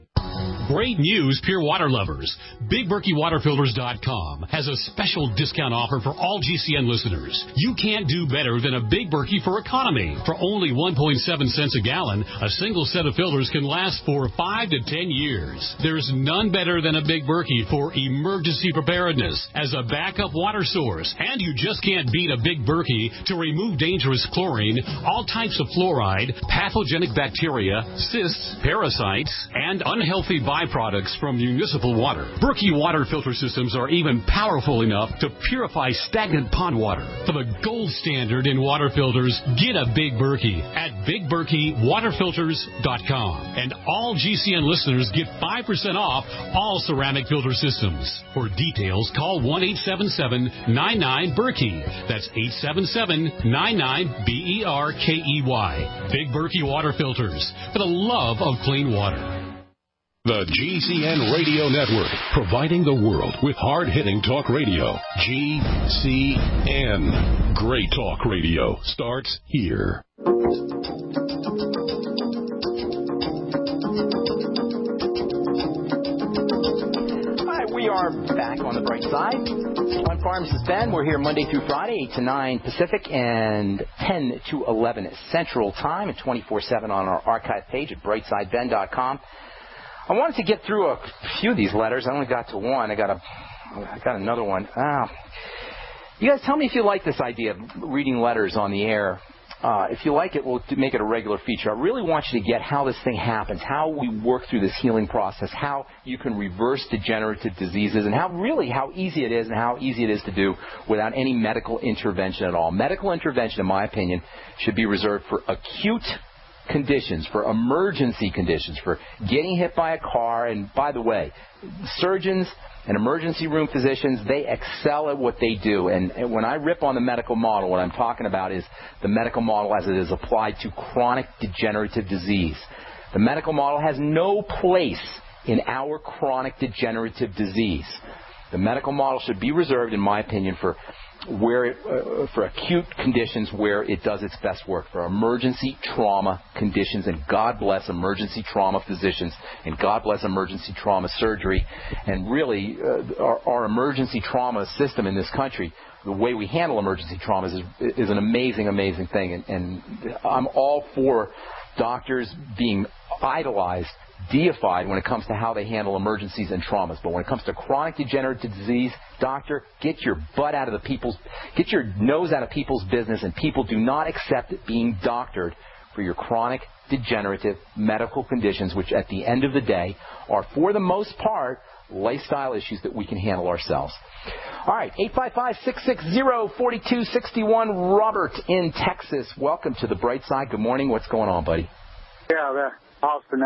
Great news, pure water lovers. BigBerkeyWaterFilters.com has a special discount offer for all GCN listeners. You can't do better than a Big Berkey for economy. For only 1.7 cents a gallon, a single set of filters can last for 5 to 10 years. There's none better than a Big Berkey for emergency preparedness as a backup water source. And you just can't beat a Big Berkey to remove dangerous chlorine, all types of fluoride, pathogenic bacteria, cysts, parasites, and unhealthy byproducts from municipal water. Berkey water filter systems are even powerful enough to purify stagnant pond water. For the gold standard in water filters, get a Big Berkey at BigBerkeyWaterFilters.com. And all GCN listeners get 5% off all ceramic filter systems. For details, call 1-877-99-BERKEY. That's 877-99-BERKEY. Big Berkey Water Filters, for the love of clean water. The GCN Radio Network, providing the world with hard-hitting talk radio. GCN. Great talk radio starts here. Hi, we are back on the bright side. I'm Pharmacist Ben. We're here Monday through Friday, 8 to 9 Pacific and 10 to 11 Central Time, and 24/7 on our archive page at brightsideben.com. I wanted to get through a few of these letters. I only got to one. I got another one. You guys tell me if you like this idea of reading letters on the air. If you like it, we'll make it a regular feature. I really want you to get how this thing happens, how we work through this healing process, how you can reverse degenerative diseases, and how easy it is and how easy it is to do without any medical intervention at all. Medical intervention, in my opinion, should be reserved for acute conditions, for emergency conditions, for getting hit by a car. And by the way, surgeons and emergency room physicians, they excel at what they do. And when I rip on the medical model, what I'm talking about is the medical model as it is applied to chronic degenerative disease. The medical model has no place in our chronic degenerative disease. The medical model should be reserved, in my opinion, for acute conditions where it does its best work, for emergency trauma conditions, and God bless emergency trauma physicians, and God bless emergency trauma surgery, and really our emergency trauma system in this country, the way we handle emergency traumas is an amazing, amazing thing, and I'm all for doctors being idolized, deified when it comes to how they handle emergencies and traumas. But when it comes to chronic degenerative disease, doctor, get your nose out of people's business, and people do not accept being doctored for your chronic degenerative medical conditions, which at the end of the day are, for the most part, lifestyle issues that we can handle ourselves. All right, 855-660-4261. Robert in Texas, welcome to the bright side. Good morning. What's going on, buddy? Yeah, Austin,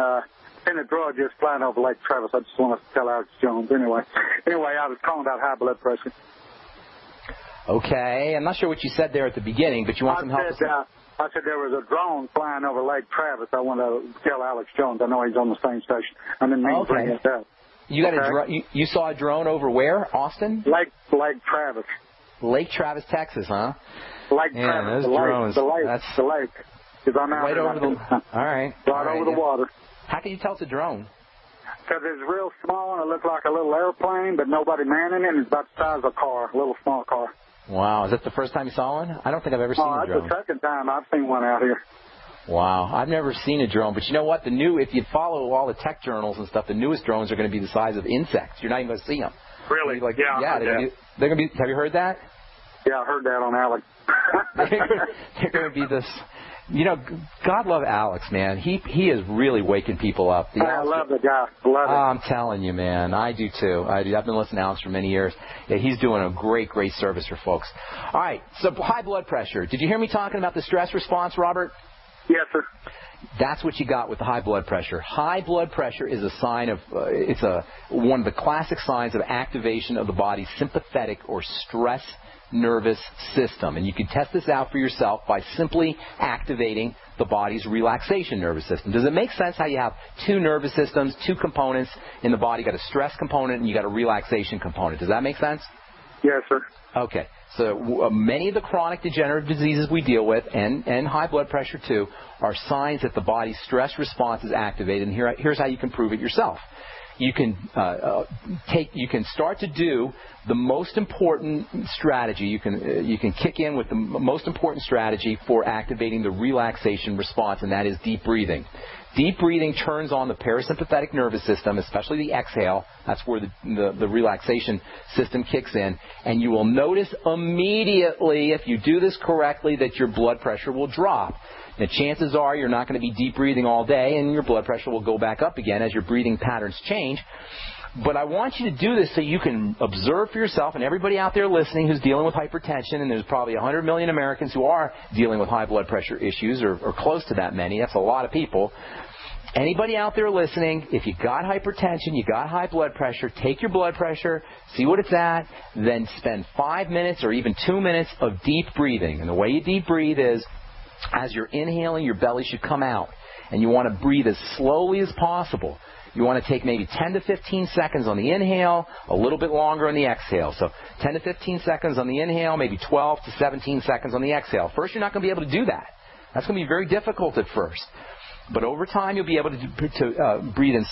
in the drug just flying over Lake Travis. I just want to tell Alex Jones. Anyway, I was calling about high blood pressure. Okay, I'm not sure what you said there at the beginning, but you want some help? I said there was a drone flying over Lake Travis. I want to tell Alex Jones. I know he's on the same station. I didn't mean to bring it up. You got you saw a drone over where? Austin? Lake Travis. Lake Travis, Texas, huh? Lake Travis. Those drones. The lake. Is on right over the. All right. Right over the water. How can you tell it's a drone? Because it's real small and it looks like a little airplane, but nobody manning it. And it's about the size of a car, a little small car. Wow. Is that the first time you saw one? I don't think I've ever seen a drone. That's the second time I've seen one out here. Wow. I've never seen a drone. But you know what? If you follow all the tech journals and stuff, the newest drones are going to be the size of insects. You're not even going to see them. Really? They're going to be. Have you heard that? Yeah, I heard that on Alex. They're going to be this. You know, God love Alex, man. He is really waking people up. I love the guy. Love it. I'm telling you, man. I do, too. I've been listening to Alex for many years. Yeah, he's doing a great service for folks. All right, so high blood pressure. Did you hear me talking about the stress response, Robert? Yes, sir. That's what you got with the high blood pressure. High blood pressure is a sign of, one of the classic signs of activation of the body's sympathetic or stress nervous system. And you can test this out for yourself by simply activating the body's relaxation nervous system. Does it make sense how you have two nervous systems, two components in the body? You got a stress component and you got a relaxation component. Does that make sense? Yes, sir. Okay. So many of the chronic degenerative diseases we deal with, and high blood pressure too, are signs that the body's stress response is activated. And here's how you can prove it yourself. You can start to do the most important strategy. You can kick in with the most important strategy for activating the relaxation response, and that is deep breathing. Deep breathing turns on the parasympathetic nervous system, especially the exhale. That's where the relaxation system kicks in. And you will notice immediately, if you do this correctly, that your blood pressure will drop. Now, chances are you're not going to be deep breathing all day, and your blood pressure will go back up again as your breathing patterns change. But I want you to do this so you can observe for yourself, and everybody out there listening who's dealing with hypertension, and there's probably 100 million Americans who are dealing with high blood pressure issues, or close to that many. That's a lot of people. Anybody out there listening, if you got hypertension, you got high blood pressure, take your blood pressure, see what it's at, then spend 5 minutes or even 2 minutes of deep breathing. And the way you deep breathe is, as you're inhaling, your belly should come out. And you want to breathe as slowly as possible. You want to take maybe 10 to 15 seconds on the inhale, a little bit longer on the exhale. So 10 to 15 seconds on the inhale, maybe 12 to 17 seconds on the exhale. First, you're not going to be able to do that. That's going to be very difficult at first. But over time, you'll be able to breathe in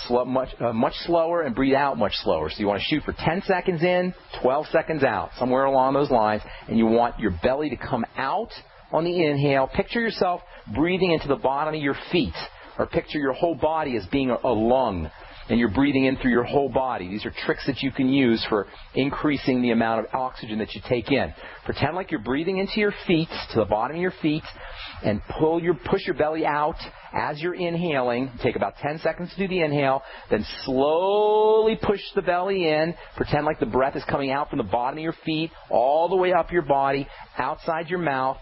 much slower and breathe out much slower. So you want to shoot for 10 seconds in, 12 seconds out, somewhere along those lines. And you want your belly to come out on the inhale. Picture yourself breathing into the bottom of your feet, or picture your whole body as being a lung, and you're breathing in through your whole body. These are tricks that you can use for increasing the amount of oxygen that you take in. Pretend like you're breathing into your feet, to the bottom of your feet, and push your belly out as you're inhaling. Take about 10 seconds to do the inhale, then slowly push the belly in. Pretend like the breath is coming out from the bottom of your feet, all the way up your body, outside your mouth.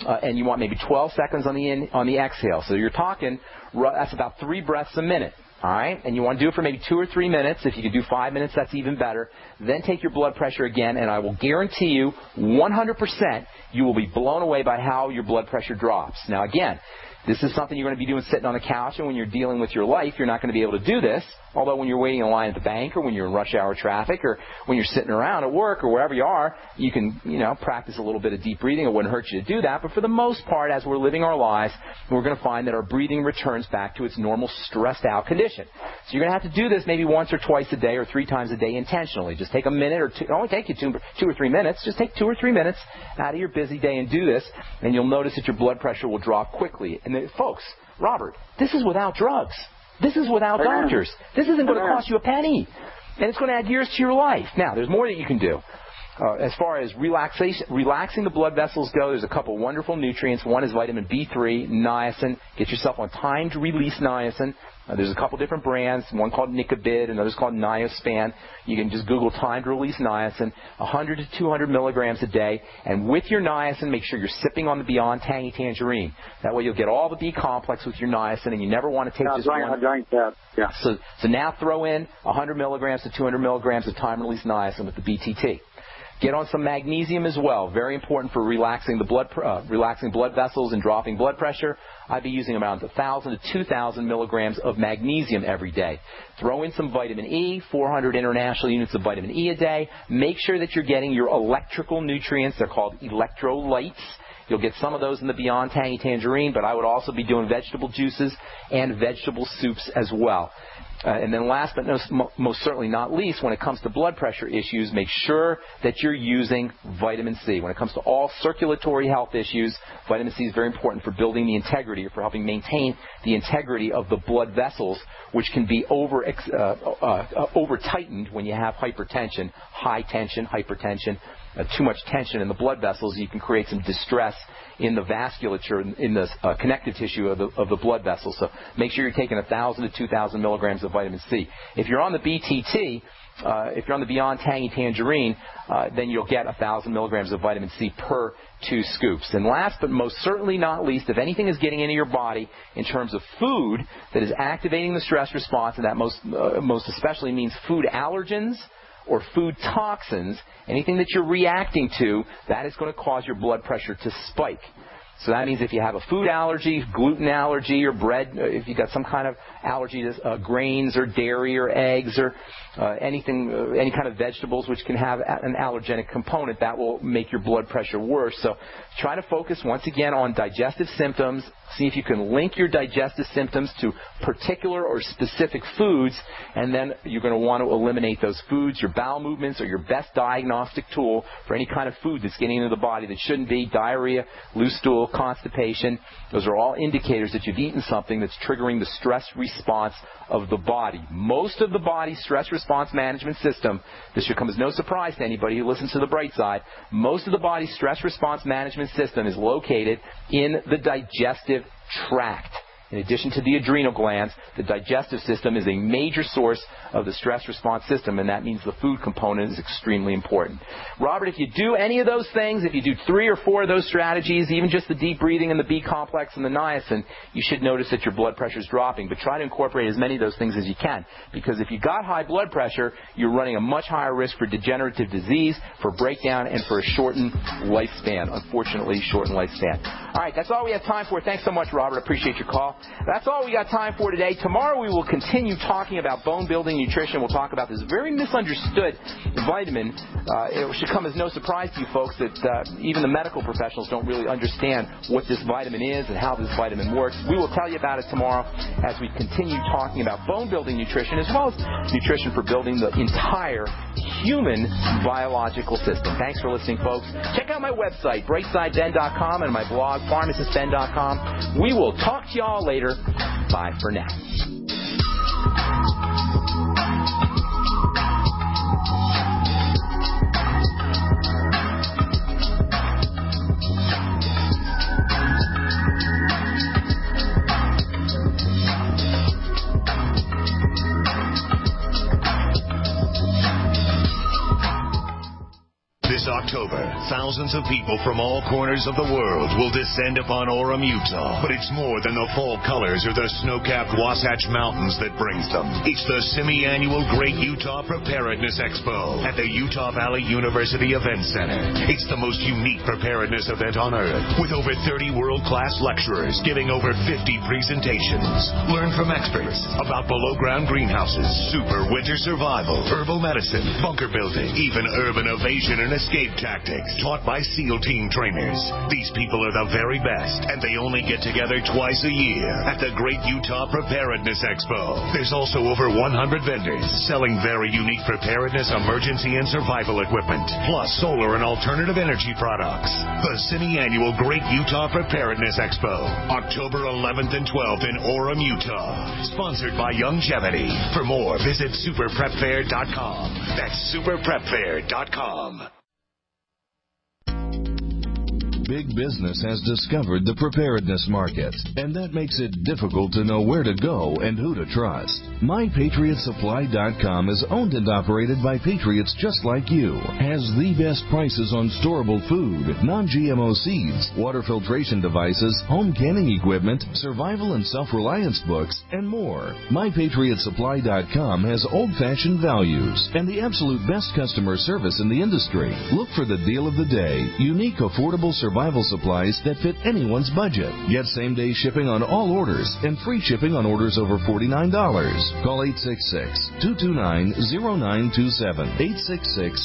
And you want maybe 12 seconds on the exhale. So you're talking, that's about 3 breaths a minute. All right? And you want to do it for maybe 2 or 3 minutes. If you can do 5 minutes, that's even better. Then take your blood pressure again, and I will guarantee you 100% you will be blown away by how your blood pressure drops. Now, again, this is something you're going to be doing sitting on the couch, and when you're dealing with your life, you're not going to be able to do this. Although when you're waiting in line at the bank, or when you're in rush hour traffic, or when you're sitting around at work, or wherever you are, you can, practice a little bit of deep breathing. It wouldn't hurt you to do that. But for the most part, as we're living our lives, we're going to find that our breathing returns back to its normal stressed out condition. So you're going to have to do this maybe once or twice a day, or 3 times a day intentionally. Just take a minute or two. It only take you 2 or 3 minutes. Just take 2 or 3 minutes out of your busy day and do this, and you'll notice that your blood pressure will drop quickly. And then, folks, Robert, this is without drugs. This is without doctors. This isn't going to cost you a penny. And it's going to add years to your life. Now, there's more that you can do. As far as relaxing the blood vessels go, there's a couple wonderful nutrients. One is vitamin B3, niacin. Get yourself on time-to-release niacin. There's a couple different brands, one called Nicobid, another's called Niospan. You can just Google time-to-release niacin, 100 to 200 milligrams a day. And with your niacin, make sure you're sipping on the Beyond Tangy Tangerine. That way you'll get all the B-complex with your niacin, and you never want to take just one. I drank that, yeah. So now throw in 100 milligrams to 200 milligrams of time-release niacin with the BTT. Get on some magnesium as well. Very important for relaxing blood vessels and dropping blood pressure. I'd be using around 1,000 to 2,000 milligrams of magnesium every day. Throw in some vitamin E, 400 international units of vitamin E a day. Make sure that you're getting your electrical nutrients. They're called electrolytes. You'll get some of those in the Beyond Tangy Tangerine, but I would also be doing vegetable juices and vegetable soups as well. And then last but most certainly not least, when it comes to blood pressure issues, make sure that you're using vitamin C. When it comes to all circulatory health issues, vitamin C is very important for building the integrity, or for helping maintain the integrity of the blood vessels, which can be over-tightened when you have hypertension, high tension, hypertension, too much tension in the blood vessels, you can create some distress in the vasculature, in the connective tissue of the blood vessels. So make sure you're taking 1,000 to 2,000 milligrams of vitamin C. If you're on the BTT, if you're on the Beyond Tangy Tangerine, then you'll get 1,000 milligrams of vitamin C per 2 scoops. And last but most certainly not least, if anything is getting into your body in terms of food that is activating the stress response, and that most especially means food allergens or food toxins, anything that you're reacting to, that is going to cause your blood pressure to spike. So that means if you have a food allergy, gluten allergy, or bread, if you've got some kind of allergy to grains or dairy or eggs or anything, any kind of vegetables which can have an allergenic component, that will make your blood pressure worse. So try to focus once again on digestive symptoms. See if you can link your digestive symptoms to particular or specific foods, and then you're going to want to eliminate those foods. Your bowel movements are your best diagnostic tool for any kind of food that's getting into the body that shouldn't be. Diarrhea, loose stool, constipation, those are all indicators that you've eaten something that's triggering the stress response of the body. Most of the body's stress response management system, this should come as no surprise to anybody who listens to The Bright Side, most of the body's stress response management system is located in the digestive tract. In addition to the adrenal glands, the digestive system is a major source of the stress response system, and that means the food component is extremely important. Robert, if you do any of those things, if you do 3 or 4 of those strategies, even just the deep breathing and the B-complex and the niacin, you should notice that your blood pressure is dropping. But try to incorporate as many of those things as you can, because if you got high blood pressure, you're running a much higher risk for degenerative disease, for breakdown, and for a shortened lifespan. Unfortunately, shortened lifespan. All right, that's all we have time for. Thanks so much, Robert. Appreciate your call. That's all we got time for today. Tomorrow we will continue talking about bone-building nutrition. We'll talk about this very misunderstood vitamin. It should come as no surprise to you folks that even the medical professionals don't really understand what this vitamin is and how this vitamin works. We will tell you about it tomorrow as we continue talking about bone-building nutrition as well as nutrition for building the entire human biological system. Thanks for listening, folks. Check out my website, brightsideben.com, and my blog, pharmacistben.com. We will talk to you all later. Bye for now. This October, thousands of people from all corners of the world will descend upon Orem, Utah. But it's more than the fall colors or the snow-capped Wasatch Mountains that brings them. It's the semi-annual Great Utah Preparedness Expo at the Utah Valley University Event Center. It's the most unique preparedness event on earth, with over 30 world-class lecturers giving over 50 presentations. Learn from experts about below-ground greenhouses, super winter survival, herbal medicine, bunker building, even urban evasion and escape tactics taught by SEAL team trainers. These people are the very best, and they only get together twice a year at the Great Utah Preparedness Expo. There's also over 100 vendors selling very unique preparedness, emergency, and survival equipment, plus solar and alternative energy products. The semi-annual Great Utah Preparedness Expo, October 11th and 12th in Orem, Utah. Sponsored by Youngevity. For more, visit superprepfair.com. That's superprepfair.com. Big business has discovered the preparedness market, and that makes it difficult to know where to go and who to trust. MyPatriotSupply.com is owned and operated by patriots just like you. Has the best prices on storable food, non-GMO seeds, water filtration devices, home canning equipment, survival and self-reliance books, and more. MyPatriotSupply.com has old-fashioned values and the absolute best customer service in the industry. Look for the deal of the day. Unique, affordable survival supplies that fit anyone's budget. Get same-day shipping on all orders and free shipping on orders over $49. Call 866-229-0927,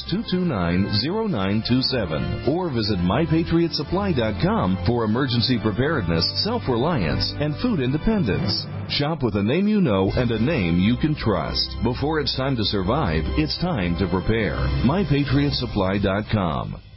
866-229-0927, or visit MyPatriotSupply.com for emergency preparedness, self-reliance, and food independence. Shop with a name you know and a name you can trust. Before it's time to survive, it's time to prepare. MyPatriotSupply.com.